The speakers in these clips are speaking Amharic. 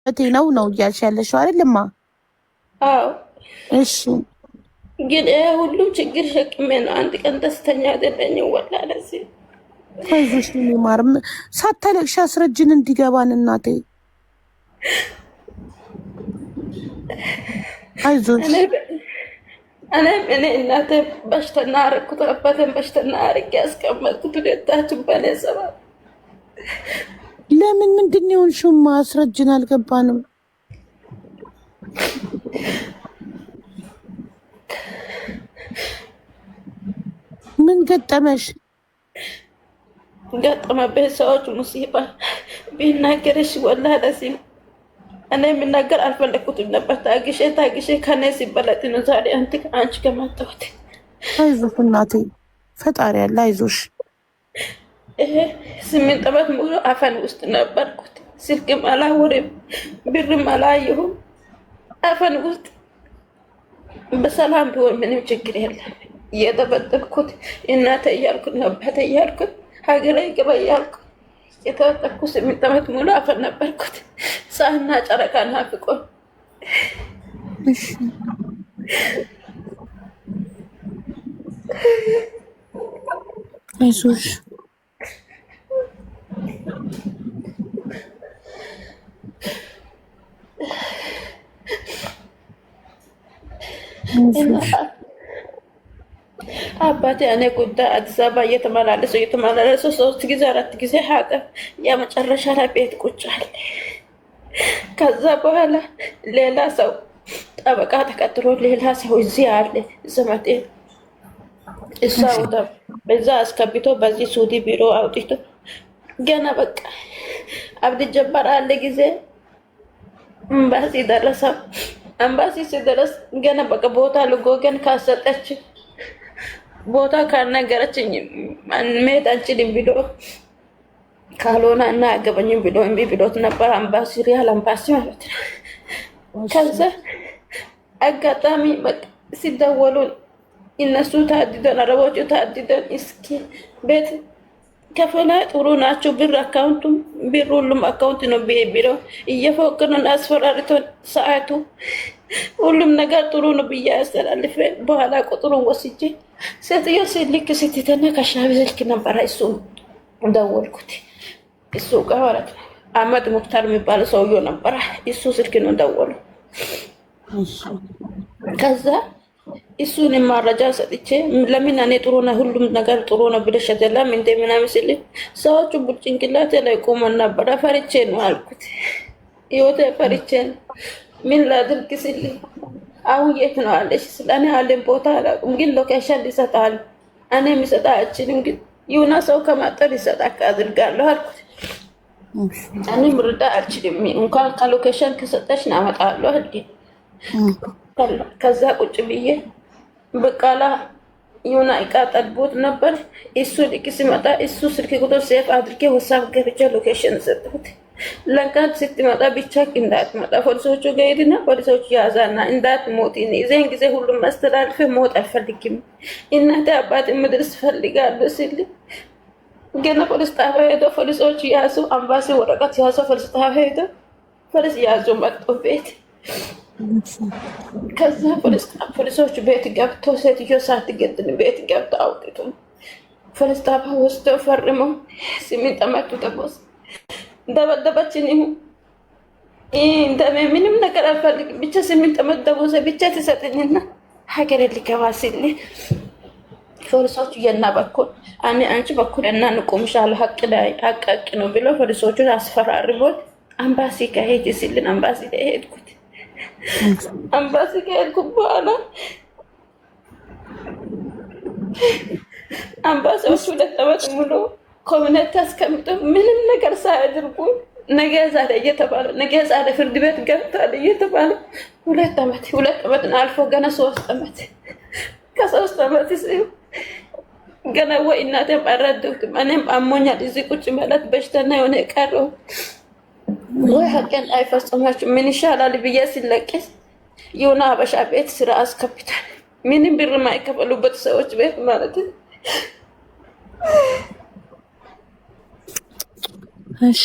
ነው እያልሽ ያለሽው አይደልማ? አዎ። እሺ ግን ሁሉ ችግር ሸክሜ ነው። አንድ ቀን ደስተኛ አይደለኝም። ወላ ለዚህ አይዞሽ ማርም ሳታለቅሽ አስረጅን እንዲገባን እናቴ። አይዞሽ እኔ እናቴ በሽተኛ አረኩት። አባቴን በሽተኛ አርጌ ያስቀመጥኩት ሁለታችን በኔ ሰበብ። ለምን ምንድን ነው የሆንሽውማ? አስረጅን አልገባንም። ምን ገጠመሽ? ገጠመብኝ ሰዎች ሙሲባ ቢናገርሽ ወላ ለዚህ እኔ የምናገር አልፈለግኩትም ነበር። ታግሼ ከኔ ሲበለጥ ነው ዛሬ አንቺ ከመጣሁት። አይዞሽ እናቴ፣ ፈጣሪ ያለ አይዞሽ። ይሄ 8 ዓመት ሙሉ አፈን ውስጥ ነበርኩት። ስልክም አላወራም፣ ብርም አላየሁም። አፈን ውስጥ በሰላም ቢሆን ምንም ችግር የለም። እየተበደልኩት እናቴ እያልኩት አባቴ እያልኩት ሀገሬ ግባ እያልኩት የተወጠኩት 8 ዓመት ሙሉ አፈን ነበርኩት። ፀሐይና ጨረቃ ናፍቆኝ። አይዞሽ አባቴ እኔ ጉዳይ አዲስ አበባ እየተመላለሱ 3 ጊዜ 4 ጊዜ ሀገ የመጨረሻ ላይ ቤት ቁጭ አለ። ከዛ በኋላ ሌላ ሰው ጠበቃ ተቀጥሮ ሌላ ሰው እዚህ አለ ዘመዴ፣ እሷ በዛ አስከብቶ በዚህ ሱዲ ቢሮ አውጥቶ ገና በቃ አብድ ጀባር አለ ጊዜ አምባሲ ደረሰ። አምባሲ ሲደረስ ገና በቃ ቦታ ልጎገን ካሰጠች ቦታ ካልነገረችኝ መሄድ አንችልም ብሎ ካልሆነ እና አገበኝም ብሎ እምቢ ብሎት ነበር። አምባሲ ሪያል አምባሲ ማለት ነው። ከዛ አጋጣሚ ሲደወሉ እነሱ ታድደን አረቦቹ ታድደን እስኪ ቤት ከፈላ ጥሩ ናቸው። ብር አካውንቱም ብር ሁሉም አካውንት ነው ቢሮ እየፎከረን አስፈራርቶን ሰዓቱ ሁሉም ነገር ጥሩ ነው ብዬ አስተላልፌ በኋላ ቁጥሩን ወስጄ ሴትዮ ስልክ ስትተና ከሻቢ ስልክ ነበረ። እሱ ደወልኩት። እሱ ጋር ማለት ነው አህመድ ሙክታር የሚባለው ሰውዬው ነበረ። እሱ ስልክ ነው ደወሉ። ከዛ እሱን ማረጃ ሰጥቼ ለምን እኔ ጥሩ ነው ሁሉም ነገር ጥሩ ነው ብለሽ አይደለም እንደ ምናምን ሲል ሰዎቹ ጭንቅላቴ ላይ ቆመን ነበረ። ፈርቼ ነው አልኩት። ህይወቴ ፈርቼ ነው። ምን ላድርግ ሲል አሁን የት ነው አለሽ? ስለኔ አለን ቦታ አላውቅም፣ ግን ሎኬሽን ሊሰጣል። እኔ የሚሰጣ አልችልም፣ ግን ይሁና ሰው ከማጠር ይሰጣል አድርጋለሁ አልኩት። እኔ ምርዳ አልችልም፣ እንኳን ከሎኬሽን ከሰጠሽ አመጣለሁ አልኩ። ከዛ ቁጭ ብዬ በቃላ ይሁና እቃ ጠልቦት ነበር። እሱ ልክ ሲመጣ እሱ ስልክ ቁጥር ሴፍ አድርጌ ወሳብ ገብቼ ሎኬሽን ሰጥሁት። ለንካት ስትመጣ ብቻ እንዳትመጣ ፖሊሶቹ ጋር ሄድና ፖሊሶቹ ያዛና እንዳትሞት እዚህን ጊዜ ሁሉም ማስተላልፍ ሞት አልፈልግም እናቴ አባት ምድርስ ፈልጋለሁ ሲል ገና ፖሊስ ጣቢያ ሄዶ ፖሊሶቹ ያዙ። አምባሲ ወረቀት ያዙ። ፖሊስ ጣቢያ ሄዶ ፖሊስ ያዙ። መጥቶ ቤት ከዛ ፖሊሶቹ ቤት ገብቶ ሴትዮ ሳትገድል ቤት ገብቶ አውጥቶ ፖሊስ ጣቢያ ወስዶ ፈርመው 8 ዓመቱ ተቦስ ደበደበችን። እንደኔ ምንም ነገር አልፈልግም፣ ብቻ 8 ዓመት ደሞዝ ብቻ ትሰጥኝና ሀገሬ ሊገባ ሲል ፖሊሶቹ የና በኩል አንቺ በኩል እና እንቆምሻለሁ ሀቅ ነው ብሎ ፖሊሶቹ አስፈራርቦት አምባሲ ከሄድ ሲልን አምባሲ ሄድኩት። አምባሲ ከሄድኩ በኋላ አምባሲዎቹ 2 ዓመት ሙሉ ኮሚኒቲ አስቀምጦ ምንም ነገር ሳያደርጉ ነገ ዛሬ እየተባለ ነገ ዛሬ ፍርድ ቤት ገብቷል እየተባለ 2 ዓመት አልፎ ገና 3 ዓመት ከ3 ዓመት ገና ወይ እናቴም አልረዳሁትም። እኔም አሞኛል እዚህ ቁጭ ማለት በሽተኛ የሆነ ቀረው ወይ ሀቀን አይፈጽማችሁ ምን ይሻላል ብዬ ሲለቅስ የሆነ ሀበሻ ቤት ስራ አስከብታል። ምንም ብር ማይከፈሉበት ሰዎች ቤት ማለት ነው። እሺ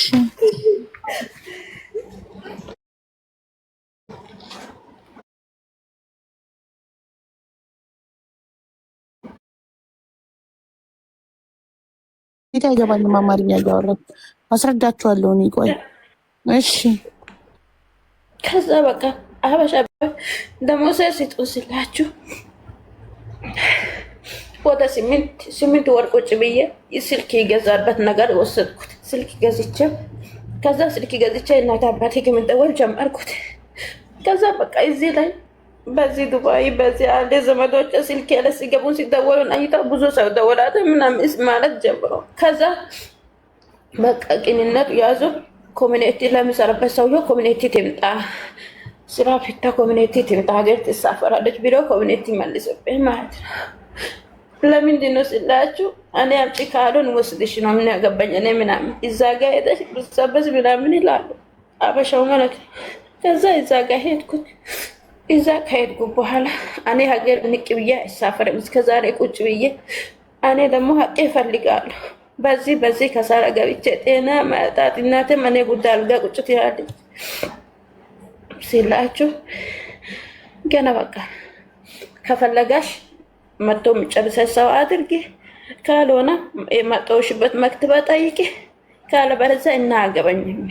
ሄዳ አይገባኝም። አማርኛ እያወራሁ አስረዳችኋለሁ እኔ። ቆይ እሺ። ከዛ በቃ አበሻ ደሞዝ ስጡን ስላችሁ ወደ ስምንት ወር ቁጭ ብዬ ስልክ ይገዛበት ነገር ወሰድኩት። ስልክ ገዝቼ ከዛ ስልክ ገዝቼ እናት አባቴ ከመደወል ጀመርኩት። ከዛ በቃ እዚህ ላይ በዚህ ዱባይ በዚህ አለ ዘመዶች ስልክ ያለ ሲገቡን ሲደወሉ አይታ ብዙ ሰው ደወላተ ምናምን ማለት ጀምሮ ከዛ በቃ ቅንነቱ ያዙ። ኮሚኒቲ ለሚሰራበት ሰውዬው ኮሚኒቲ ትምጣ ስራ ፊታ ኮሚኒቲ ትምጣ ሀገር ትሳፈራለች ቢሎ ኮሚኒቲ መልስብኝ ማለት ነው። ለምንድን ነው ስላችሁ እኔ አምጪ ካሉን ወስድሽ ነው ምን ያገባኝ እኔ ምናምን እዛ ጋ ሄደሽ ብትሰበስ ምናምን ይላሉ አበሻው ማለት ነው። ከዛ እዛ ጋ ሄድኩት። እዛ ከሄድኩ በኋላ እኔ ሀገር ንቅ ብዬ አይሳፈርም እስከዛሬ ቁጭ ብዬ እኔ ደግሞ ሀቄ እፈልጋለሁ። በዚህ ከሳራ ገብቼ ጤና ማጣት እናቴም እኔ ጉዳይ አልጋ ቁጭ ትላለች ሲላችሁ ገና በቃ ከፈለጋሽ መጥቶ የሚጨርሰሽ ሰው አድርጊ፣ ካልሆነ የመጣሁሽበት መክትባ ጠይቂ፣ ካለበለዚያ እናያገባኝም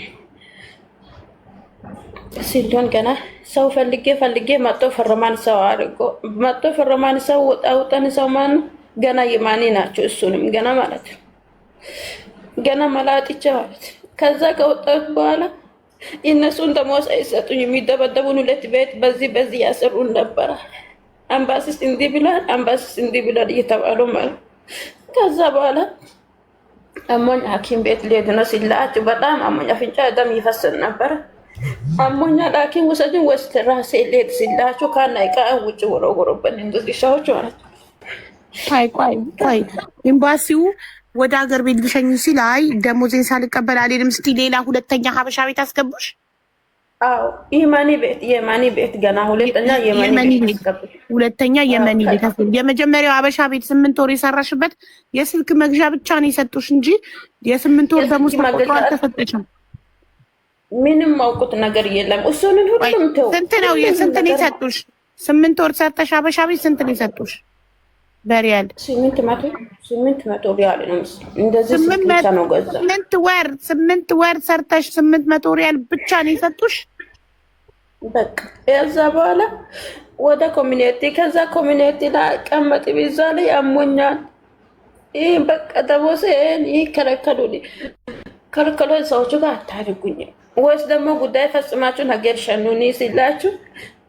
ሲሉን ገና ሰው ፈልጌ መጥቶ ፈረማን ሰው አድርጎ መጥቶ ፈረማን ሰው አውጠን ሰው ማን ገና የማኒ ናቸው። እሱንም ገና ማለት ነው ገና መላጥቼ ማለት ከዛ ከወጣት በኋላ እነሱን ደሞዝ አይሰጡኝ የሚደበደቡን ሁለት ቤት በዚህ ያሰሩን ነበር። አምባሲስ እንዲህ ብሏል፣ አምባሲስ እንዲህ ብሏል እየተባሉ ማለት ከዛ በኋላ አሞኝ ሐኪም ቤት ልሄድ ነው ሲላችሁ በጣም አሞኝ አፍንጫ ደም ይፈስል ነበር። አሞኛ ሐኪም ወሰዱኝ ወስድ ራሴ ልሄድ ሲላችሁ ካና ይቃን ውጭ ወረወሩብን እንደዚህ ሰዎች ማለት ነው። ቆይ ኤምባሲው ወደ ሀገር ቤት ልሸኝ ሲል አይ ደሞዜን ሳልቀበል አልሄድም እስቲ ሌላ ሁለተኛ ሀበሻ ቤት አስገቡሽ? አዎ የማኒ ቤት ገና ሁለተኛ የማኒ ቤት ሁለተኛ የማኒ ቤት አስገቡ። የመጀመሪያው ሀበሻ ቤት 8 ወር የሰራሽበት የስልክ መግዣ ብቻ ነው የሰጡሽ እንጂ የ8 ወር ደሞዝ ተቆጥሮ አልተሰጠሽም። ምንም ማውቁት ነገር የለም። እሱንን ሁሉም ተው። ስንት ነው የሰጡሽ? 8 ወር ሰርተሽ ሀበሻ ቤት ስንት ነው የሰጡሽ? በሪያል 800 ሪያል ነው እንደዚህ ብቻ ነው ገዛ። 8 ወር ሰርተሽ 800 ሪያል ብቻ ነው የሰጡሽ። በቃ ያዛ በኋላ ወደ ኮሚኒቲ ከዛ ኮሚኒቲ ላይ ቀመጥ ቢዛ ላይ አሞኛል። ይሄ በቃ ደሞዜን ይከለከሉልኝ። ከለከሉ ሰዎቹ ጋር አታድርጉኝ ወይስ ደግሞ ጉዳይ ፈጽማችሁ ነገር ሸኑኒ ሲላችሁ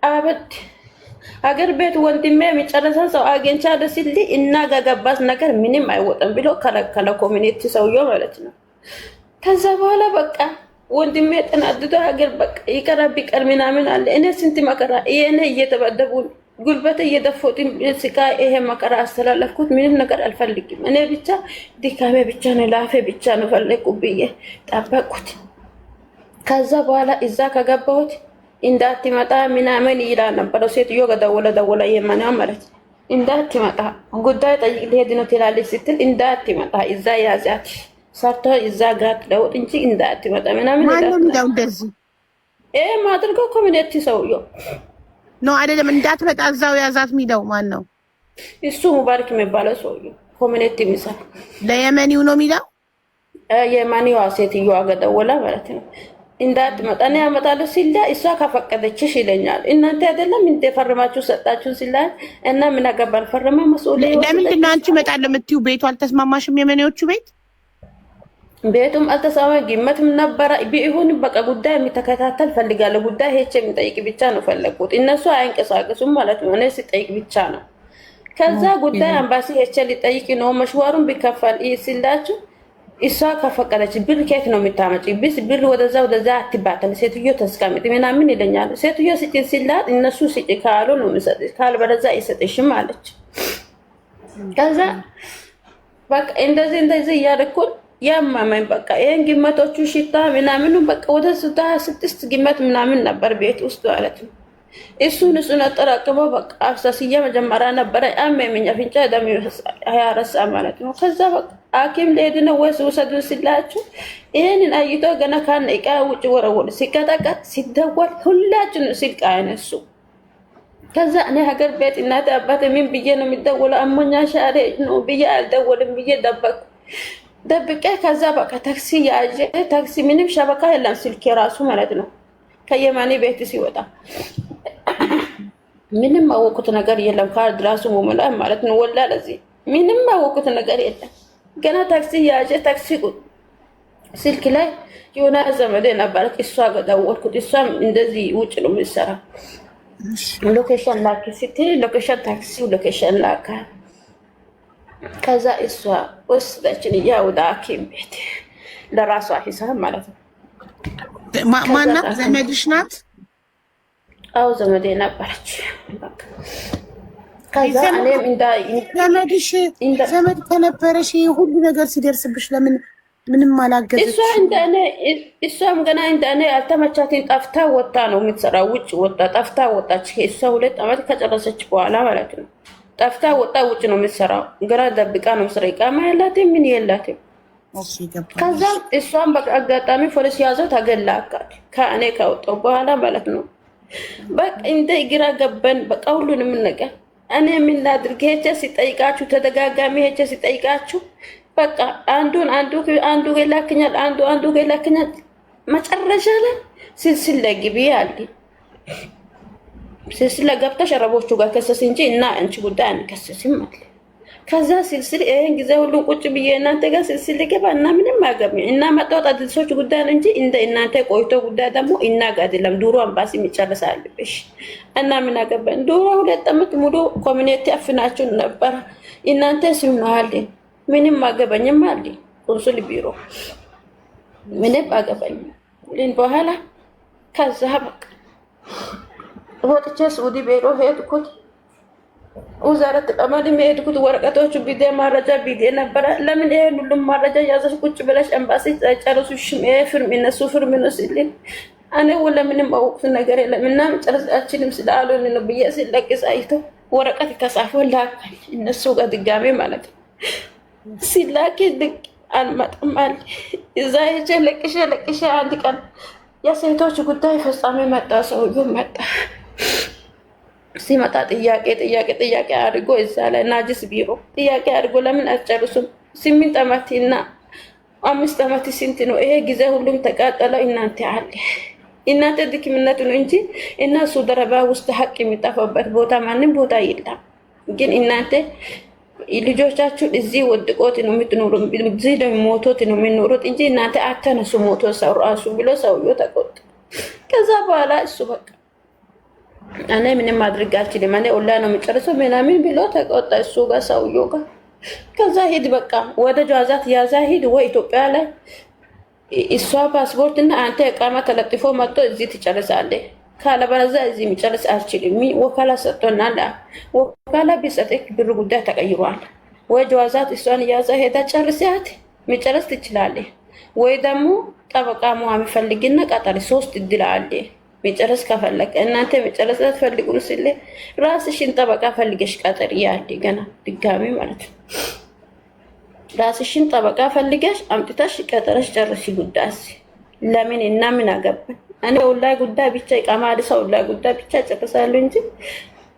አበድ ሀገር ቤት ወንድሜ የሚጨረሰ ሰው አገኝቻ ደስ ይል እና ጋጋባስ ነገር ምንም አይወጣም ብሎ ከለከለ ኮሚኒቲ ሰውየው ማለት ነው። ከዛ በኋላ በቃ ወንድሜ ተናድዶ ሀገር በቃ ይቀራብ ይቀር ምናምን አለ። እኔ ስንት መከራ እኔ እየተበደቡ ጉልበቴ እየደፈጡ ስቃ ይሄ መከራ አስተላለፍኩት። ምንም ነገር አልፈልግም እኔ ብቻ ድካሜ ብቻ ነው ላፌ ብቻ ነው ፈለኩ ብዬ ጠበቅኩት። ከዛ በኋላ እዛ ከገባሁት እንዳትመጣ ምናምን ይላል ነበር። ሴትዮ ደወለ የማን ማለት እንዳትመጣ ጉዳይ ጠይቅ ልሄድ ነው ትላለች ስትል እንዳትመጣ እዛ ያዛት ሰርቶ እዛ ጋር ለውጥ እንጂ እንዳትመጣ ምናምን ይላል። ማን ነው እንደዚህ ማድረግ ኮሚኒቲ ሰውዬው ነው አይደለም። እንዳትመጣ እዛው ያዛት የሚለው ማን ነው? እሱ ሙባረክ የሚባለው ሰውዬው ኮሚኒቲ የሚሰራ ለየመኒው ነው የሚለው። የማኒዋ ሴትዮዋ ጋር ደወለ ማለት ነው። እንዳትመጣ ነው ያመጣሉ ሲላ እሷ ከፈቀደችሽ ይለኛል። እናንተ አይደለም እንደፈረማችሁ ሰጣችሁ ሲላ እና ምን አገባን ፈረማ መስኡልይ። ለምንድን ነው አንቺ እመጣለሁ የምትይው? ቤቱ አልተስማማሽም? የመኔዎቹ ቤቱም አልተስማማ ግመትም ነበረ ቢሆን በቃ ጉዳይ የሚተከታተል ፈልጋለሁ። ጉዳይ ሄቼ የሚጠይቅ ብቻ ነው ፈለጉት። እነሱ አይንቀሳቀሱም ማለት ነው። እኔ ሲጠይቅ ብቻ ነው። ከዛ ጉዳይ አምባሲ ሄቼ ሊጠይቅ ነው መሽዋሩን ቢከፈል ሲላችሁ እሷ ከፈቀደች ብር ከየት ነው የምታመጪ? ብር ወደዛ አትባተል ሴትዮ ተስቀምጥ ምናምን ይለኛል። ሴትዮ ስጪን ሲላት እነሱ ስጪ ካሉ ነው የሚሰጥሽ ካልበለዛ አይሰጥሽም አለች። ከዛ በቃ እንደዚህ እያደረኩን ያማመኝ በቃ ይሄን ግመቶቹ ሽታ ምናምኑ በቃ ወደ 6 ግመት ምናምን ነበር ቤት ውስጥ ማለት ነው። እሱን አጠራቅመው በቃ አፍሳስያ መጀመሪያ ነበረ አመመኝ አፍንጫ ደም ይፈሳል 24 ሰዓት ማለት ነው። ከዛ በቃ ሐኪም ልሄድ ነው ወይስ ውሰዱን ሲላችሁ ይሄንን አይቶ ገና ካን እቃ ውጭ ወረወሩ። ሲቀጠቀጥ ሲደወል ሁላችንም ስልክ አይነሱ። ከዛ እኔ ሀገር ቤት እናቴ አባቴ ምን ብዬ ነው የሚደወለው? አሞኛ ሻሬ ነው ብዬ አልደወልም ብዬ ደበቅኩ። ደብቄ ከዛ በቃ ታክሲ ያዤ ታክሲ ምንም ሸበካ የለም ስልኬ ራሱ ማለት ነው። ከየማኔ ቤት ሲወጣ ምንም አወቁት ነገር የለም። ካርድ ራሱ ሙሙላ ማለት ነው። ወላ ለዚህ ምንም አወቁት ነገር የለም። ገና ታክሲ ያዤ ታክሲ ስልክ ላይ የሆነ ዘመዴ ነበረች። እሷ ጋር ደወልኩት። እሷም እንደዚህ ውጭ ነው የምትሰራ። ሎኬሽን ላክ ስትል ሎኬሽን ታክሲው ሎኬሽን ላካ። ከዛ እሷ ወስደችን ወደ ሐኪም ቤት ለራሷ ሂሳብ ማለት ነው። ማናት? ዘመድሽ ናት? አዎ ዘመዴ ነበረች። ከዛ እኔም ዘመድሽ ዘመድ ከነበረሽ ሁሉ ነገር ሲደርስብሽ ለምን ምንም አላገዘች? እሷም ገና እንደኔ አልተመቻትም። ጠፍታ ወጣ ነው የምትሰራው። ውጭ ወጣ ጠፍታ ወጣች። እሷ 2 ዓመት ከጨረሰች በኋላ ማለት ነው። ጠፍታ ወጣ ውጭ ነው የምትሰራው። ገና ደብቃ ነው የምትሰራው። ቃማ የላትም ምን የላትም። ከዛ እሷም በቃ አጋጣሚ ፖሊስ ያዘው ተገላካት። ከእኔ ከወጣሁ በኋላ ማለት ነው። በቃ እንደ ግራ ገባን። በቃ ሁሉንም ነገር እኔ የምናድርግ ሄቼ ሲጠይቃችሁ ተደጋጋሚ ሄቼ ሲጠይቃችሁ በቃ አንዱ ገላክኛል አንዱ ገላክኛል። መጨረሻ ላይ ስልስለ ግቢ አለ። ስልስለ ገብተሽ አረቦቹ ጋር ከሰስ እንጂ እና አንቺ ጉዳይ አንከሰስም አለ። ከዛ ስልስል ይሄን ጊዜ ሁሉን ቁጭ ብዬ እናንተ ጋር ስልስል ገባ እና ምንም አገባኝ እና መጣው አዲሶች ጉዳይ እንጂ እንደ እናንተ ቆይቶ ጉዳይ ደግሞ እናጋ አይደለም። ዱሮ አምባሲ የሚጨርስ አለብሽ እና ምን አገባኝ። ዱሮ 2 ዓመት ሙሉ ኮሚኒቲ አፍናችሁ ነበር እናንተ ሲሆናል። ምንም አገባኝም አለ ኮንሱል ቢሮ ምንም አገባኝም ልን በኋላ ከዛ በቃ ወጥቼ ሳውዲ ቢሮ ሄድኩት። ወዛረት ቀመድ ሄድኩት። ወረቀቶቹ ቢደ ማረጃ ቢደ ነበር። ለምን ይሄን ሁሉም ማረጃ ያዘሽ ቁጭ ብለሽ ኤምባሲ ጨርሱሽ ፍርም እነሱ ፍርም ነው ሲልኝ እኔ ወለ ምንም አውቁት ነገር የለም እና ጨርሳችንም ስላሉን ነው ብዬ ሲለቅስ አይቶ ወረቀት ከጻፈው ላከኝ እነሱ ጋር ድጋሜ ማለት ነው። ሲላኪ ድቅ አልመጣም አለ። እዛ ሄጄ ለቅሼ አንድ ቀን የሴቶች ጉዳይ ፈጻሚ መጣ። ሰውዬው መጣ። ሲመጣ ጥያቄ አድርጎ እዛ ላይ ናጅስ ቢሮ ጥያቄ አድርጎ ለምን አትጨርሱም? 8 ዓመትና 5 ዓመት ስንት ነው ይሄ ጊዜ ሁሉም ተቃጠለው እናንተ አለ። እናንተ ድክምነቱ ነው እንጂ እነሱ ደረባ ውስጥ ሀቅ የሚጠፋበት ቦታ ማንም ቦታ የለም። ግን እናንተ ልጆቻችሁ እዚህ ወድቆት ነው የምትኖሩት፣ እዚህ ደግሞ ሞቶት ነው የሚኖሩት እንጂ እናንተ አተነሱ ሞቶ ሰው ራሱ ብሎ ሰውዬው ተቆጣ። ከዛ በኋላ እሱ በቃ እኔ ምንም ማድረግ አልችልም እኔ ኦንላይን ነው የምጨርሰው ምናምን ብሎ ተቆጣ እሱ ጋር ሰውዬው ጋር። ከዛ ሂድ በቃ ወደ ጃዛት ያዛ ሂድ ወይ ኢትዮጵያ ላይ እሷ ፓስፖርት እና አንተ እቃማ ተለጥፎ መጥቶ እዚህ ትጨርሳለህ። ካለበለዚያ እዚህ የሚጨርስ አልችልም። ወካላ ሰጥቶናል። ወካላ ቢሰጥክ ብር ጉዳይ ተቀይሯል። ወይ ጃዛት እሷን ያዛ ሄዳ ጨርሲያት መጨረስ ትችላለህ። ወይ ደግሞ ጠበቃ ሙአሚ ፈልግና ቀጠሪ 3 እድል አለ። መጨረስ ከፈለክ እናንተ መጨረስ አትፈልጉም ሲል ራስሽን ጠበቃ ፈልገሽ ቀጠሪ ያለ ገና ድጋሚ ማለት ነው። ራስሽን ጠበቃ ፈልገሽ አምጥተሽ ቀጠረሽ ጨርሽ ጉዳይ ለምን እና ምን አገባን? እኔ ወላሂ ጉዳይ ብቻ ይቃማል ሰው ወላሂ ጉዳይ ብቻ ጨርሳለሁ እንጂ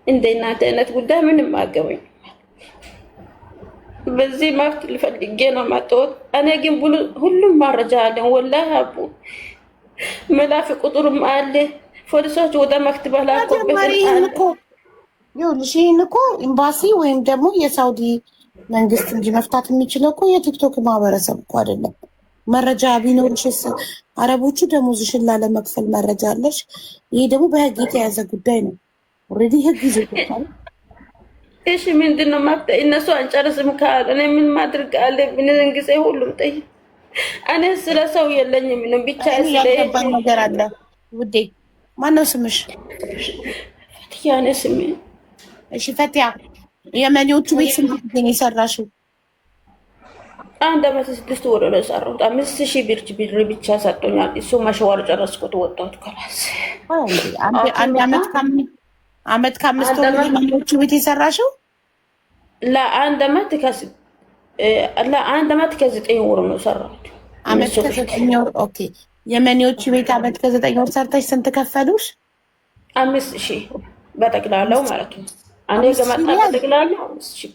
እንደ እናንተ አይነት ጉዳይ ምንም አገባኝ። በዚህ መፍት ልፈልጌ ነው ማጥቶት። እኔ ግን ሁሉም ማረጃ አለን ወላሂ አቡ መላፍ ቁጥሩም አለ። ፖሊሶች ወደ መክተብ ላቆበት ይኸውልሽ እኮ ኤምባሲ ወይም ደግሞ የሳውዲ መንግስት እንጂ መፍታት የሚችለው እኮ የቲክቶክ ማህበረሰብ እኮ አይደለም። መረጃ ቢኖርሽስ አረቦቹ ደሞዝሽን ላለመክፈል መረጃ አለሽ። ይሄ ደግሞ በህግ የተያዘ ጉዳይ ነው። ኦልሬዲ ህግ ይዘውታል። እሺ ምንድነው ማፍታ? እነሱ አንጨርስም ካለ እኔ ምን ማድረግ አለ? ምን ጊዜ ሁሉም ጠይ እኔ ስለ ሰው የለኝም ነው ብቻ ያለበት ነገር አለ። ውዴ ማነው ስምሽ? ፈትያ ነው ስሜ። እሺ ፈትያ የመኒዎቹ ቤት ስንት ጊዜ ነው የሰራሽው? 1 ዓመት 6 ወር ነው የሰራሁት። 5000 ብር ብቻ ሰጥቶኛል። እሱ መሸዋር ጨረስኩት ወጣሁት ከላስ። አንድ ዓመት ከ5 ወር የመኒዎቹ ቤት የሰራሽው? ለአንድ ዓመት ከ9 ወር ነው የሰራሁት። ዓመት ከ9 ወር ኦኬ። የመኒዎቹ ቤት ዓመት ከ9 ወር ሰርተሽ ስንት ከፈሉሽ? 5000 በጠቅላላው ማለት ነው። እኔ ገመጣ በጠቅላላው 5000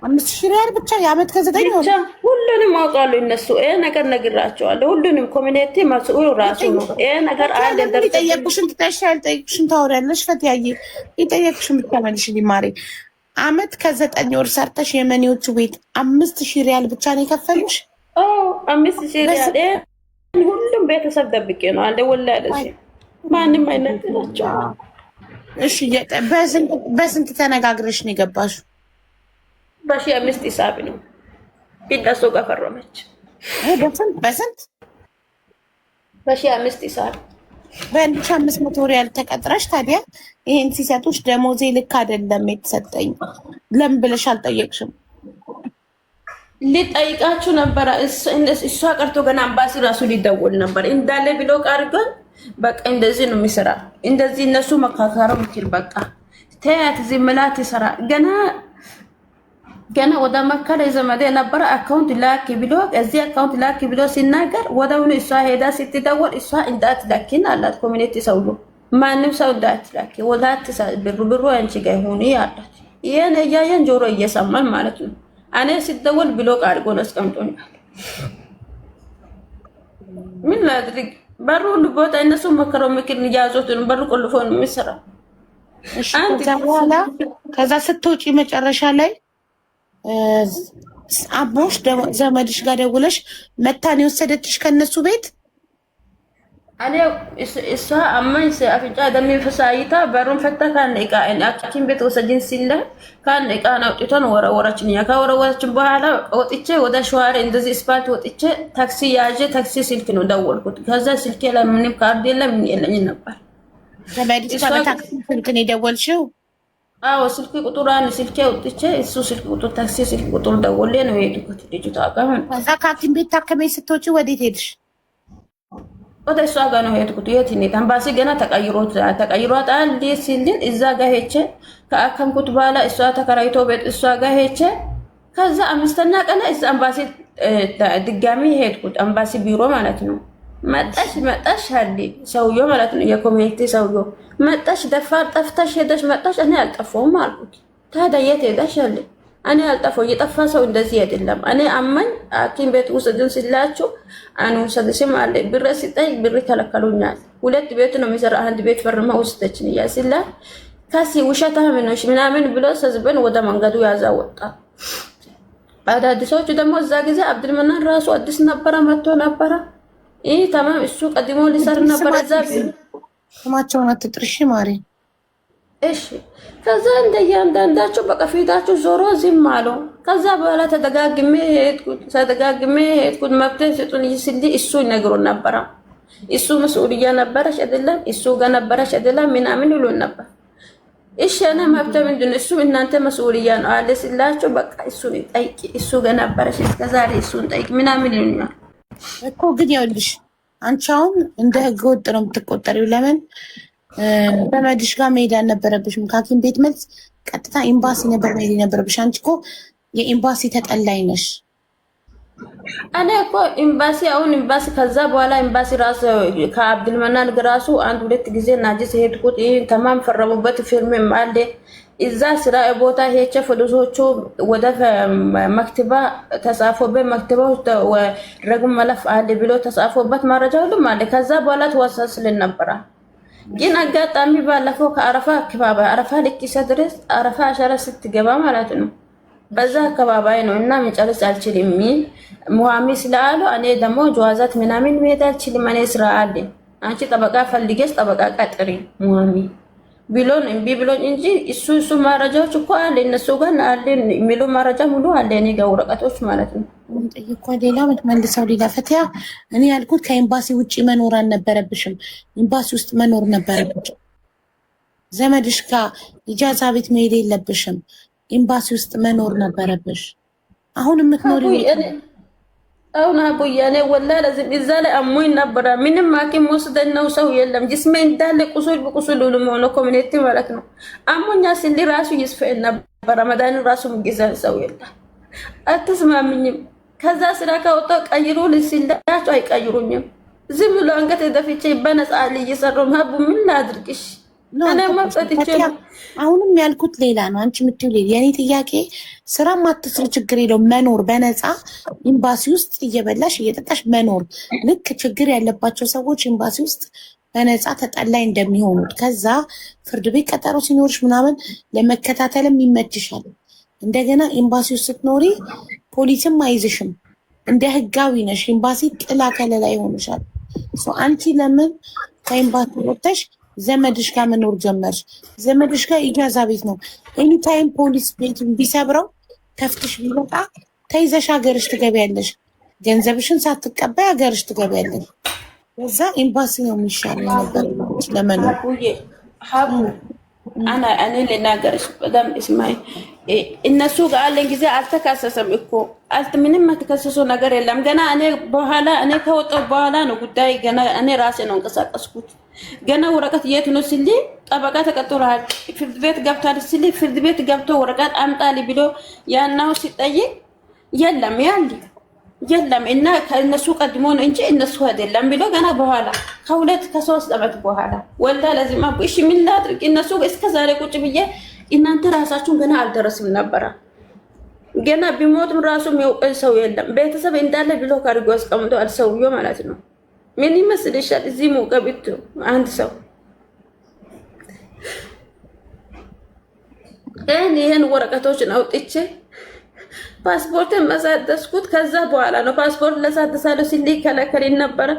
5,000 ሪያል ብቻ የዓመት ከ9 ወር ሁሉንም አውቃለሁ። እነሱ ይሄ ነገር ነግራቸዋለሁ። ሁሉንም ኮሚኒቲ መስኡል ራሱ ነው። ይሄ ነገር አለ እንደዚህ ጠየቁሽን ትታሻል ጠይቁሽን ታወሪያለሽ። ፈትያዬ የጠየቁሽን ብታመልሽልኝ ማሬ። ዓመት ከ9 ወር ሰርተሽ የመኔዎቹ ቤት 5,000 ሪያል ብቻ ነው የከፈልሽ? 5,000 ሪያል ሁሉም ቤተሰብ ደብቄ ነው አለ ወላሂ። ማንም አይነግራቸው። እሺ በስንት ተነጋግረሽ ነው የገባሽው? በ5,000 ሂሳብ ነው ቢደሱ ጋር ፈረመች። በስንት? በ5,000 ሂሳብ በ1,500 ሪያል ተቀጥረሽ ታዲያ ይሄን ሲሰጡሽ ደሞዜ ልክ አይደለም የተሰጠኝ ለምን ብለሽ አልጠየቅሽም? ሊጠይቃችሁ ነበረ። እሷ ቀርቶ ገና አምባሲ ራሱ ሊደውል ነበር እንዳለ ብሎ ቃርገን በቃ እንደዚህ ነው የሚሰራ እንደዚህ እነሱ መካከሩ ምክር በቃ ተያት ዝምላት ይሰራ ገና ወደ መካ ላይ ዘመዴ ነበረ አካውንት ላኪ ብሎ እዚህ አካውንት ላኪ ብሎ ሲናገር ወደውን እሷ ሄዳ ስትደውል እሷ እንዳትላኪን አላት። ኮሚኒቲ ሰው ማንም ሰው እንዳትላኪ ወላት ብሩ አንቺ ጋር ይሁን አላት። ይሄን እያየን ጆሮ እየሰማን ማለት ነው። እኔ ሲደውል ብሎ ቃርጎ ነው አስቀምጦኛል። ምን ላድርግ? በሩ ሁሉ ቦታ እነሱ መከረው ምክር ያዞት ነው በሩ ቆልፎ ነው የሚሰራው። እሺ ከዛ ስትወጪ መጨረሻ ላይ አቦሽ ዘመድሽ ጋር ደውለሽ መታን የወሰደችሽ ከነሱ ቤት? እኔ እሷ አማኝ አፍንጫ ደም ፈሳይታ በሩን ፈታ ካን እቃ አኪም ቤት ወሰጅን ሲለ ካን እቃ አውጥተን ወረወረችን። ከወረወረችን በኋላ ወጥቼ ወደ ሸዋሬ እንደዚህ ስፓልት ወጥቼ ታክሲ ያዤ ታክሲ ስልክ ነው ደወልኩት። ከዛ ስልኬ ላይ ምንም ካርድ የለም ምን የለኝ ነበር። ዘመድሽ ጋር ታክሲ ስልክ ነው የደወልሽው? አዎ ስልክ ቁጥሯን ስልኬ ወጥቼ እሱ ስልክ ቁጥር ታክሲ ስልክ ቁጥር ደወሌ ነው የሄድኩት። ልጅቷ ጋር ከዛ ከሐኪም ቤት ታከመሽ ስትወጪ ወዴት ሄድሽ? ወደ እሷ ጋር ነው የሄድኩት። የት ነው አምባሲ ገና ተቀይሯታል ሲልን እዛ ጋር ሄቼ ከአከምኩት በኋላ እሷ ተከራይቶ ቤት እሷ ጋር ሄቼ ከዛ 5ኛ ቀን እዛ አምባሲ ድጋሚ ሄድኩት። አምባሲ ቢሮ ማለት ነው። መጣሽ አለ ሰውዬው ማለት ነው የኮሚኒቲ ሰውዬው መጣሽ ደፋር ጠፍተሽ ሄደሽ መጣሽ። እኔ አልጠፋሁም አልኩት። ታዲያ የት ሄደሽ አለ። እኔ አልጠፋሁ የጠፋ ሰው እንደዚህ አይደለም። እኔ አማኝ ሐኪም ቤት ውስጥ ግን ሲላችሁ አኑ ሰደሽም አለ ብር ሲጠይቅ ብር ከለከሉኛል። 2 ቤት ነው የሚሰራ 1 ቤት ፈርማ ውስጠችን ያሲላ ካሲ ውሸታም ነው ምናምን ብሎ ሰዝበን ወደ መንገዱ ያዛወጣ። አዳዲሶቹ ደግሞ እዛ ጊዜ አብዱልመናን ራሱ አዲስ ነበረ መጥቶ ነበረ። ይህ ተማም እሱ ቀድሞ ሊሰር ነበር እዛ ስማቸውን አትጥርሺ ማሪ። እሺ ከዛ እንደያንዳንዳቸው በቃ ፊታቸው ዞሮ ዝም አሉ። ከዛ በኋላ ተደጋግሜ ሄድኩት መብት ስጡን ይስል እሱ ይነግሩን ነበረ። እሱ መስኡልያ ነበረሽ አይደለም እሱ ጋር ነበረሽ አይደለም ምናምን ይሉን ነበር። እሺ እኔ መብት ምንድን እሱ እናንተ መስኡልያ ነው አለ ሲላቸው በቃ እሱን ጠይቂ እሱ ጋር ነበረሽ እስከዛሬ እሱን ጠይቂ ምናምን ይሉኛል እኮ። ግን ይኸውልሽ አንቺ አሁን እንደ ህገ ወጥ ነው የምትቆጠሪው። ለምን ዘመድሽ ጋር መሄድ አልነበረብሽም? ከሐኪም ቤት መልስ ቀጥታ ኤምባሲ ነበር መሄድ የነበረብሽ። አንቺ እኮ የኤምባሲ ተጠላይ ነሽ። እኔ እኮ ኤምባሲ አሁን ኤምባሲ ከዛ በኋላ ኤምባሲ ራሱ ከአብዱልመናን ራሱ 1-2 ጊዜ ናጅስ ሄድኩት። ይሄን ተማም ፈረሙበት ፊርም አለ እዛ ስራ ቦታ ሄቼ ፖሊሶቹ ወደ መክተባ ተጻፎበት መክተባው ረግም መለፍ አለ ብሎ ተጻፎበት መረጃ ሁሉም አለ። ከዛ በኋላ ተወሰስልን ነበር። ግን አጋጣሚ ባለፈው ከአረፋ አካባቢ አረፋ ልክ ሲደርስ አረፋ አሸራ ስትገባ ማለት ነው በዛ አካባቢ ነው እና መጨረስ አልችልም ሙሃሚ ስላሉ እኔ ደግሞ ጀዋዛት ምናምን መሄድ አልችልም። እኔ ስራ አለ አንቺ ጠበቃ ፈልገሽ ጠበቃ ቀጥሪ ሙሃሚ ቢሎን እምቢ ብሎኝ እንጂ እሱ መረጃዎች እኮ አለ እነሱ ጋር አለ የሚሉ መረጃ ሙሉ አለ እኔ ጋር ወረቀቶች ማለት ነው። እኮ ሌላ መልሰው ሌላ ፈትያ እኔ ያልኩት ከኤምባሲ ውጪ መኖር አልነበረብሽም። ኤምባሲ ውስጥ መኖር ነበረብሽ። ዘመድሽ ጋር ኢጃዛ ቤት መሄድ የለብሽም። ኤምባሲ ውስጥ መኖር ነበረብሽ። አሁን የምትኖሪው አሁን አቡዬ እኔ ወላሂ ለዚህ እዛ ላይ አሞኝ ነበረ። ምንም ሐኪም ወስደን ነው ሰው የለም። ጅስሜ እንዳለ ቁስል በቁስል ሆኖ ኮሚኒቲ ማለት ነው አሞኛ ሲል ራሱ ይስፈል ነበር። ረመዳን ራሱ ምንጊዜን ሰው የለም። አትስማምኝም። ከዛ ስራ ካወጣው ቀይሩ ልስላቸው አይቀይሩኝም። ዝም ብሎ አንገት ደፍቼ በነፃ እየሰራሁ ሀቡ ምን ላድርግሽ? አሁንም ያልኩት ሌላ ነው። አንቺ የምትይው ሌላ። የኔ ጥያቄ ስራ ማትስሩ ችግር የለውም መኖር በነፃ ኤምባሲ ውስጥ እየበላሽ እየጠጣሽ መኖር። ልክ ችግር ያለባቸው ሰዎች ኤምባሲ ውስጥ በነፃ ተጠላይ እንደሚሆኑት ከዛ ፍርድ ቤት ቀጠሮ ሲኖርሽ ምናምን ለመከታተልም ይመችሻል። እንደገና ኤምባሲ ውስጥ ስትኖሪ ፖሊስም አይዝሽም፣ እንደ ህጋዊ ነሽ። ኤምባሲ ጥላ ከለላ ይሆንሻል። አንቺ ለምን ከኤምባሲ ወጥተሽ ዘመድሽ ጋር መኖር ጀመርሽ? ዘመድሽ ጋር ኢጃዛ ቤት ነው። ኤኒታይም ፖሊስ ቤት ቢሰብረው ከፍትሽ ቢወጣ ተይዘሽ ሀገርሽ ትገቢያለሽ። ገንዘብሽን ሳትቀበይ ሀገርሽ ትገቢያለሽ። በዛ ኤምባሲ ነው የሚሻለው ነበር ለመኖር። እኔ ልናገርሽ በጣም እስማይ እነሱ ጋር አለን ጊዜ አልተካሰሰም እኮ ምንም የተከሰሰው ነገር የለም። ገና እኔ ከወጣሁ በኋላ ነው ጉዳይ ገና እኔ ራሴ ነው እንቀሳቀስኩት። ገና ወረቀት የት ነው ሲል ጠበቃ ተቀጥሯል፣ ፍርድ ቤት ገብቷል ሲል ፍርድ ቤት ገብቶ ወረቀት አምጣል ብሎ ያናው ሲጠይቅ የለም እና ከእነሱ ቀድሞ ነው እንጂ እነሱ አይደለም ብሎ ገና በኋላ ከ2-3 ዓመት በኋላ ወልዳ ለዚህማ እሺ ምን ላድርግ? እነሱ እስከ ዛሬ ቁጭ ብዬ እናንተ ራሳችሁን ገና አልደረስም ነበረ። ገና ቢሞትም ራሱ የሚያውቀኝ ሰው የለም። ቤተሰብ እንዳለ ብሎ ካርጎ አስቀምጦ አልሰውዮ ማለት ነው። ምን ይመስልሻል? እዚህ ሙቀቢቱ አንድ ሰው ይህን ወረቀቶችን አውጥቼ ፓስፖርትን መሳደስኩት። ከዛ በኋላ ነው ፓስፖርት ለሳደሳለሁ ሲል ከለከል ነበረ።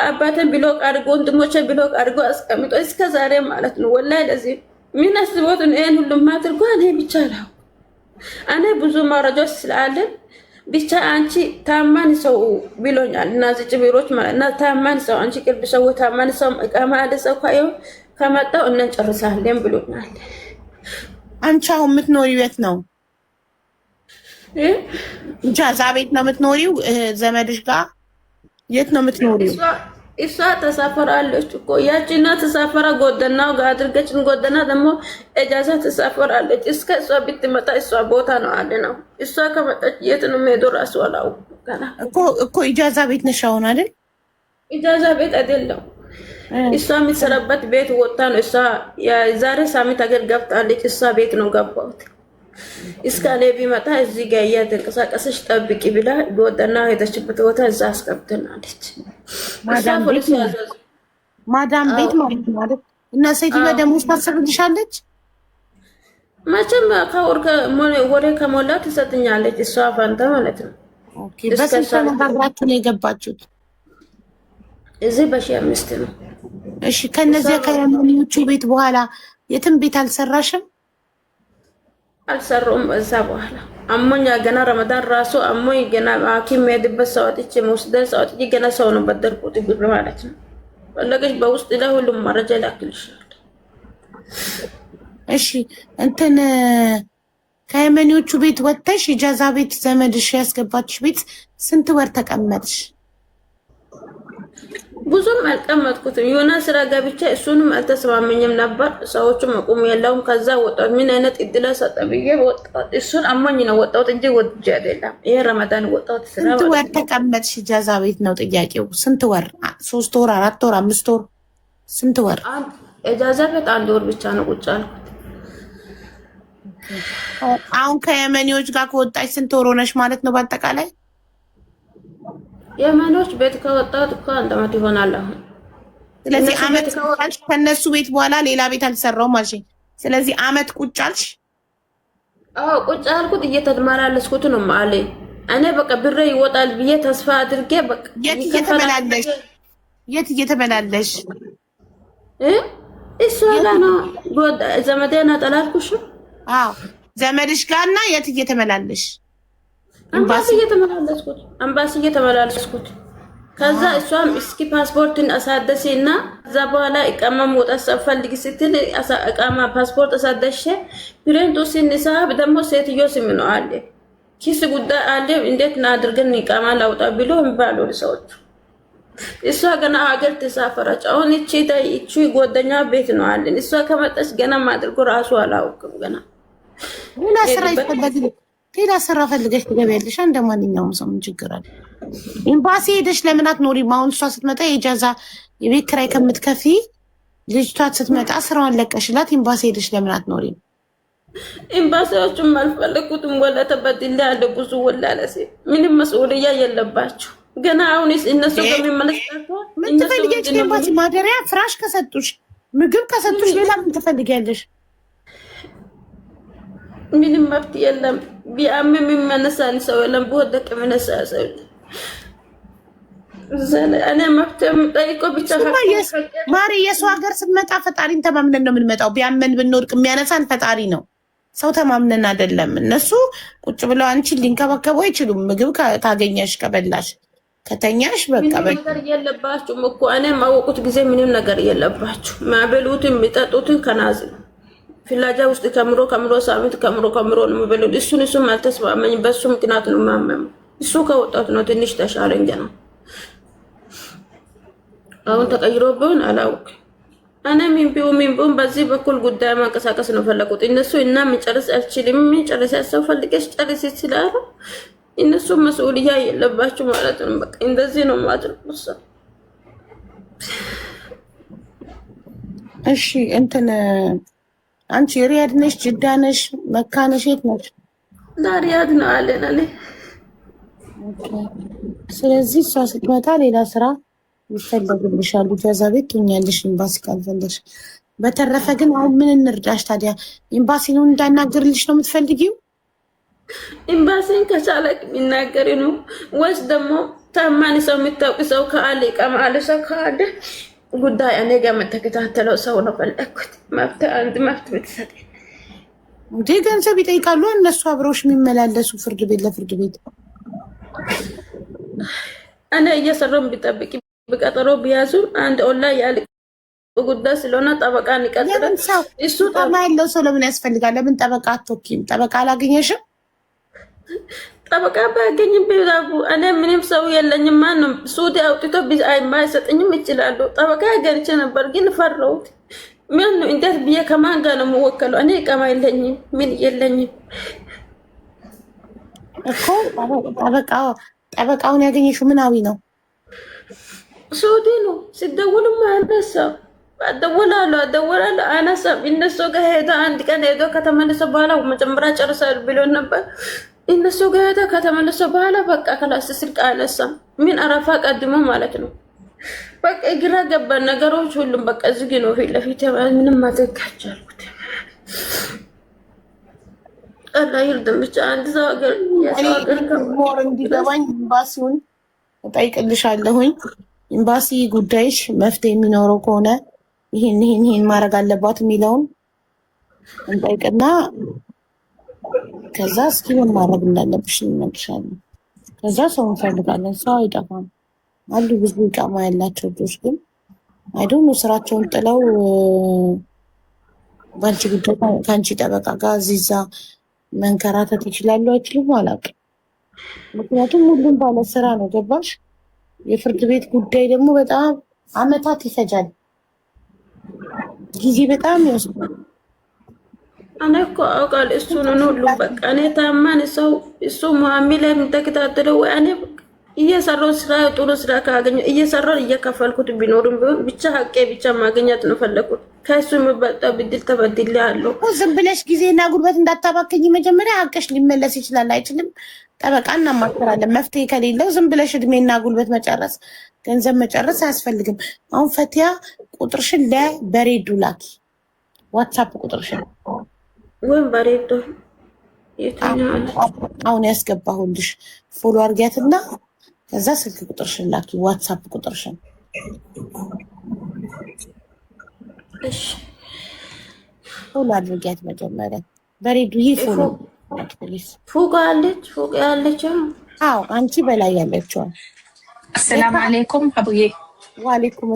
አባቴን ብሎክ አድርጎ ወንድሞቼን ብሎክ አድርጎ አስቀምጦ እስከ ዛሬ ማለት ነው። ወላሂ ለዚህ ምን አስቦት ነው ይሄን ሁሉ ማድርጎ? እኔ ብቻ ነው እኔ ብዙ መረጃዎች ስላለን ብቻ አንቺ ታማኝ ሰው ብሎኛል። እና ዝጭቢሮች ማለት እና ታማኝ ሰው አንቺ ቅርብ ሰው ታማኝ ሰው ከማለ ሰው ከመጣው እንጨርሳለን ብሎኛል። አንቺ አሁን የምትኖሪው የት ነው? ኢጃዛ ቤት ነው የምትኖሪው? ዘመድሽ ጋር የት ነው የምትኖሪው? እሷ ተሳፈራለች እኮ ያቺና ተሳፈራ ጎደናው ጋር አድርገችን ጎደና ደግሞ ኢጃዛ ተሳፈራለች። እስከ እሷ ብትመጣ እሷ ቦታ ነው አለ ነው። እሷ ከመጣች የት ነው የምሄደው ራሱ አላውቅም እኮ ኢጃዛ ቤት ነሽ አሁን አይደል? ኢጃዛ ቤት አይደለም እሷ የምትሰራበት ቤት ወጣ ነው። እሷ የዛሬ ሳምንት አገር ገብታለች። እሷ ቤት ነው ገባሁት። እስከ እኔ ቢመጣ እዚህ ጋር እያተንቀሳቀሰች ጠብቂ ብላ ጎደና ሄደችበት ቦታ እዛ አስቀምጥናለች። ማዳም ቤት ማለት ነው አይደል? እና ሴትዮዋ ደሞዝ ታሰብልሻለች? መቼም ወሬ ከሞላ ትሰጥኛለች። እሷ ፋንታ ማለት ነው። ኦኬ። በስንት ተነጋግራችሁ ነው የገባችሁት? እዚህ በ5,000 ነው። እሺ። ከነዚያ ከየመኖቹ ቤት በኋላ የትም ቤት አልሰራሽም? አልሰሩም። እዛ በኋላ አሞኛ ገና ረመዳን ራሱ አሞኝ ገና ሐኪም የሄድበት ሰው አጥቼ መውሰድ ሰው አጥቼ ገና ሰው ነው በደርኩት ብር ማለት ነው። ፈለገሽ በውስጥ ላይ ሁሉም መረጃ ላክልሻል። እሺ እንትን ከየመኖቹ ቤት ወጥተሽ ኢጃዛ ቤት ዘመድሽ ያስገባችሽ ቤት ስንት ወር ተቀመጥሽ? ብዙም አልቀመጥኩትም። የሆነ ስራ ገብቼ እሱንም አልተስማመኝም ነበር። ሰዎቹም መቆም የለውም። ከዛ ወጣት ምን አይነት እድል ሰጠ ብዬ ወጣት እሱን አሞኝ ነው ወጣት እንጂ ወጥቼ አይደለም። ይሄ ረመዳን ወጣት ስራ። ስንት ወር ተቀመጥሽ ኢጃዛ ቤት ነው ጥያቄው? ስንት ወር? 3 ወር፣ 4 ወር፣ 5 ወር? ስንት ወር? ኢጃዛ ቤት 1 ወር ብቻ ነው ቁጭ አልኩት። አሁን ከየመኒዎች ጋር ከወጣሽ ስንት ወር ሆነሽ ማለት ነው በአጠቃላይ? የመኖች ቤት ከወጣት እኮ 1 ዓመት ይሆናል አሁን። ስለዚህ አመት ከወጣሽ ከነሱ ቤት በኋላ ሌላ ቤት አልሰራውም ማለት ነው። ስለዚህ አመት ቁጭ አልሽ? አዎ ቁጭ አልኩት። እየተመላለስኩት ነው ማለት እኔ በቃ ብሬ ይወጣል ብዬ ተስፋ አድርጌ በቃ የት እየተመላለሽ እሷ ጋር ነው ዘመዴና ጠላልኩሽ። አዎ ዘመድሽ ጋርና የት እየተመላለሽ? አምባሲ እየተመላለስኩት ከዛ እሷም እስኪ ፓስፖርትን አሳደሴና ከዛ በኋላ እቃማ መውጣት ፈልግ ስትል እቃማ ፓስፖርት አሳደሽ ፕሬንቱ ሲንሳ ደግሞ ሴትዮ ስም ነው አለ ኪስ ጉዳይ አለ እንዴት እናድርገን እቃማ ላውጣ ብሎ እንባሉ ሰዎች። እሷ ገና ሀገር ተሳፈረች። አሁን እቺ ጎደኛ ቤት ነው አለ። እሷ ከመጣች ገና ማድርጎ ራሱ አላውቅም። ገና ምን አስራ ይፈልጋል? ሌላ ስራ ፈልገሽ ትገቢያለሽ። እንደማንኛውም ሰው ምን ችግር አለ? ኤምባሲ ሄደሽ ለምን አትኖሪም? አሁን እሷ ስትመጣ የኢጃዛ የቤት ኪራይ ከምትከፊ ልጅቷ ስትመጣ ስራዋን ለቀሽላት ኤምባሲ ሄደሽ ለምን አትኖሪም? ኤምባሲዎቹም አልፈለጉትም። ወላ ተበድላ ያለ ብዙ ወላለሴ ምንም መስኡልያ የለባቸው ገና አሁንስ እነሱ ከሚመለስታቸው ምን ትፈልጊያለሽ? ኤምባሲ ማደሪያ ፍራሽ ከሰጡሽ ምግብ ከሰጡሽ ሌላ ምን ትፈልጊያለሽ? ምንም መብት የለም። ቢያምም የሚመነሳን ሰው የለም። በወደቅ የሚነሳ ሰው የለም። እኔ መብት የምጠይቀው ብቻ ማሪ የሰው ሀገር ስትመጣ ፈጣሪን ተማምነን ነው የምንመጣው። ቢያመን ብንወድቅ የሚያነሳን ፈጣሪ ነው። ሰው ተማምነን አይደለም። እነሱ ቁጭ ብለው አንቺን ሊንከባከቡ አይችሉም። ምግብ ካገኘሽ ከበላሽ ከተኛሽ በቃ ነገር የለባችሁም እኮ እኔ ማወቁት ጊዜ ምንም ነገር የለባችሁ። ማበሉትን የሚጠጡትን ከናዝ ፍላጃ ውስጥ ከምሮ ሳሚት ከምሮ ነው የሚበሉት። እሱም አልተስማመኝ። በሱ ምክንያት ነው ማመም። እሱ ከወጣት ነው ትንሽ ተሻለኝ ነው። አሁን ተቀይሮብን አላውቅም። እኔ ሚንቢውን በዚህ በኩል ጉዳይ ማንቀሳቀስ ነው ፈለጉት እነሱ እና መጨረስ አልችልም። መጨረስ ያሰው ፈልገሽ ጨርስ ይችላል። እነሱ መስኡልያ የለባችሁ ማለት ነው። በቃ እንደዚህ ነው ማለት ነው። እሺ እንትን አንቺ ሪያድ ነሽ፣ ጅዳ ነሽ፣ መካ ነሽ? የት ነሽ? ሪያድ ነው አለን አለ። ስለዚህ እሷ ስትመጣ ሌላ ስራ ይፈልግልሻል። ጃዛ ቤት ትኛለሽ ኤምባሲ ካልፈለግሽ። በተረፈ ግን አሁን ምን እንርዳሽ ታዲያ? ኤምባሲውን እንዳናገርልሽ ነው የምትፈልጊው? ኤምባሲን ከቻለቅ የሚናገር ነው ወይስ ደግሞ ታማኝ ሰው የሚታወቅ ሰው ከአለ ቀማለ ሰው ካለ ጉዳይ እኔ ጋር የምትከታተለው ሰው ነው ፈለግኩት። መብት አንድ መብት ብትሰጥ እንዴ ገንዘብ ይጠይቃሉ እነሱ አብረውሽ የሚመላለሱ ፍርድ ቤት ለፍርድ ቤት። እኔ እየሰራሁ ቢጠብቂ በቀጠሮ ቢያዙም አንድ ኦንላይን ያለ ጉዳይ ስለሆነ ጠበቃን ይቀጥላል። እሱ ጠበቃ ያለው ሰው ለምን ያስፈልጋል? ለምን ጠበቃ አትወኪም? ጠበቃ አላገኘሽም? ጠበቃ ባገኝም ቢራቡ እኔ ምንም ሰው የለኝም። ማንም ሱዲ አውጥቶ አይሰጠኝም ይችላሉ። ጠበቃ ያገኝቼ ነበር ግን ፈራሁት። ምን እንዴት ብዬ ከማን ጋር ነው የምወከለው? እኔ ቀማ የለኝም ምን የለኝም እኮ። ጠበቃውን ያገኘሽው ምናዊ ነው? ሱዲ ነው። ሲደውልም አያነሳም። አደወላለሁ አያነሳም። እነሱ ጋር ሄዶ አንድ ቀን ሄዶ ከተመለሰ በኋላ መጀመሪያ ጨርሳል ብሎ ነበር። እነሱ ጋር ሄዶ ከተመለሰ በኋላ በቃ ከላስ ስልክ አያነሳም። ምን አረፋ ቀድሞ ማለት ነው። በቃ ግራ ገባን ነገሮች ሁሉም በቃ ዝግ ነው። ፊት ለፊት ምንም ማድረግ አልቻልኩት። አላህ ይርዳን ብቻ። አንድ ሰው ሀገር ሞር እንዲገባኝ ኤምባሲውን እጠይቅልሻለሁኝ። ኤምባሲ ጉዳይሽ መፍትሄ የሚኖረው ከሆነ ይሄን ማድረግ አለባት የሚለውን እንጠይቅና ከዛ እስኪ ምን ማድረግ እንዳለብሽ እንነግርሻለን። ከዛ ሰው እንፈልጋለን። ሰው አይጠፋም አሉ ብዙ ኢቃማ ያላቸው ልጆች ግን አይዶን ስራቸውን ጥለው ባንቺ ጉዳይ ከአንቺ ጠበቃ ጋር እዚዛ መንከራተት ይችላሉ አይችሉም አላውቅም። ምክንያቱም ሁሉም ባለ ስራ ነው ገባሽ? የፍርድ ቤት ጉዳይ ደግሞ በጣም አመታት ይፈጃል፣ ጊዜ በጣም ይወስዳል። እኔ እኮ አውቃለሁ እሱን ሁሉ በቃ እኔ ታማኝ ሰው እሱ ሙአሚላ የምትከታተለው ወይ እኔ እየሰራሁ ስራ ጥሩ ስራ ካገኘ እየሰራሁ እየከፈልኩት ቢኖርም ቢሆን ብቻ ሀቄ ብቻ ማግኘት ነው ፈለኩት። ከሱ የምበልጠው ብድል ተበድል ያለው ዝም ብለሽ ጊዜና ጉልበት እንዳታባከኝ። መጀመሪያ ሀቅሽ ሊመለስ ይችላል አይችልም፣ ጠበቃ እናማክራለን። መፍትሄ ከሌለው ዝም ብለሽ እድሜና ጉልበት መጨረስ ገንዘብ መጨረስ አያስፈልግም። አሁን ፈቲያ ቁጥርሽን ለበሬዱ ላኪ፣ ዋትሳፕ ቁጥርሽን ወይም በሬዱ አሁን ያስገባሁልሽ ፎሎ አድርጊያትና ከዛ ስልክ ቁጥርሽን ላኪ፣ ዋትሳፕ ቁጥርሽን። እሺ ፎሎ አድርጊያት መጀመሪያ በሬዱ ፎሎ ፎቅ ያለች አዎ አንቺ በላይ ያለችው። አሰላሙ አለይኩም አቡዬ። ወአለይኩም